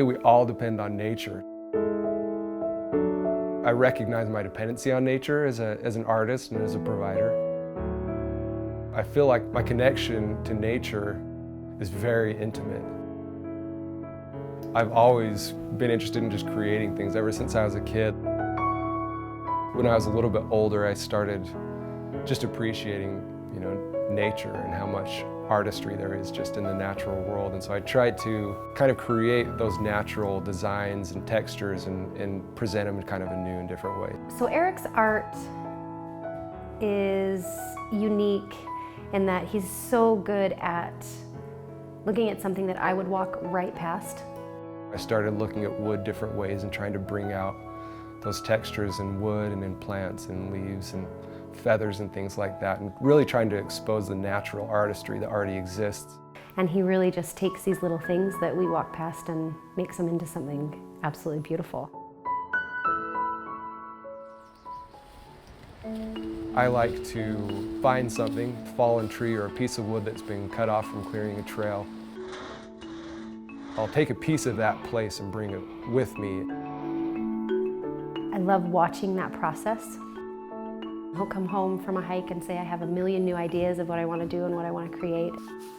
way, we all depend on nature. I recognize my dependency on nature as an artist and as a provider. I feel like my connection to nature is very intimate. I've always been interested in just creating things ever since I was a kid. When I was a little bit older, I started just appreciating, nature and how much artistry there is just in the natural world. And so I tried to kind of create those natural designs and textures and present them in kind of a new and different way. So Erik's art is unique in that he's so good at looking at something that I would walk right past. I started looking at wood different ways and trying to bring out those textures in wood and in plants and leaves and feathers and things like that, and really trying to expose the natural artistry that already exists. And he really just takes these little things that we walk past and makes them into something absolutely beautiful. I like to find something, a fallen tree or a piece of wood that's been cut off from clearing a trail. I'll take a piece of that place and bring it with me. I love watching that process. I'll come home from a hike and say I have a million new ideas of what I want to do and what I want to create.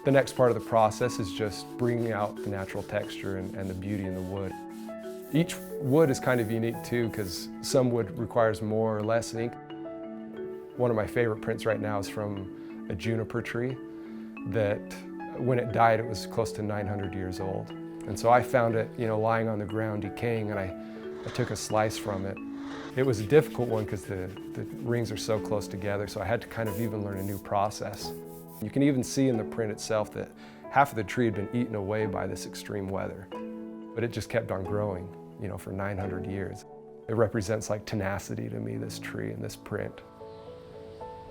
The next part of the process is just bringing out the natural texture and the beauty in the wood. Each wood is kind of unique too, because some wood requires more or less ink. One of my favorite prints right now is from a juniper tree that when it died it was close to 900 years old. And so I found it lying on the ground decaying, and I took a slice from it. It was a difficult one because the rings are so close together, so I had to kind of even learn a new process. You can even see in the print itself that half of the tree had been eaten away by this extreme weather, but it just kept on growing, for 900 years. It represents like tenacity to me, this tree and this print.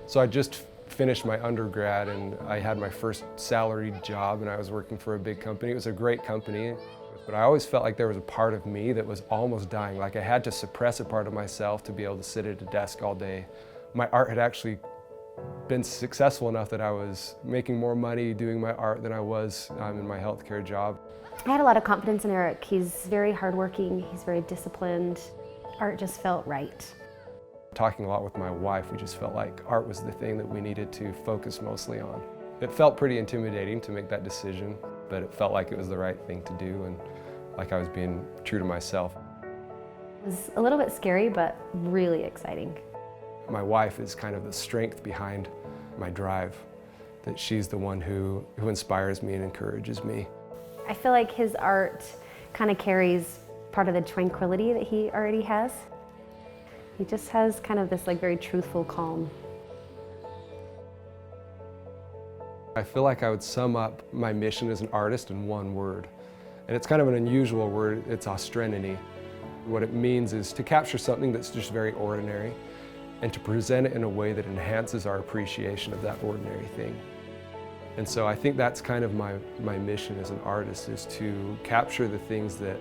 So I just finished my undergrad and I had my first salaried job, and I was working for a big company. It was a great company. But I always felt like there was a part of me that was almost dying, like I had to suppress a part of myself to be able to sit at a desk all day. My art had actually been successful enough that I was making more money doing my art than I was in my healthcare job. I had a lot of confidence in Erik. He's very hardworking, he's very disciplined. Art just felt right. Talking a lot with my wife, we just felt like art was the thing that we needed to focus mostly on. It felt pretty intimidating to make that decision, but it felt like it was the right thing to do and like I was being true to myself. It was a little bit scary, but really exciting. My wife is kind of the strength behind my drive, that she's the one who inspires me and encourages me. I feel like his art kind of carries part of the tranquility that he already has. He just has kind of this very truthful calm. I feel like I would sum up my mission as an artist in one word. And it's kind of an unusual word, it's austenity. What it means is to capture something that's just very ordinary and to present it in a way that enhances our appreciation of that ordinary thing. And so I think that's kind of my mission as an artist, is to capture the things that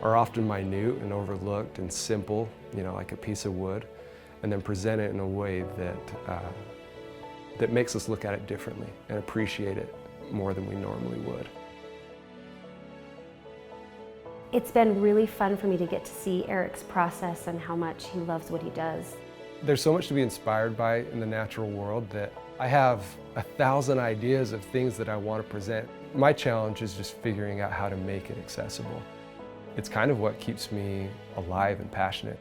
are often minute and overlooked and simple, like a piece of wood, and then present it in a way that makes us look at it differently and appreciate it more than we normally would. It's been really fun for me to get to see Erik's process and how much he loves what he does. There's so much to be inspired by in the natural world that I have 1,000 ideas of things that I want to present. My challenge is just figuring out how to make it accessible. It's kind of what keeps me alive and passionate.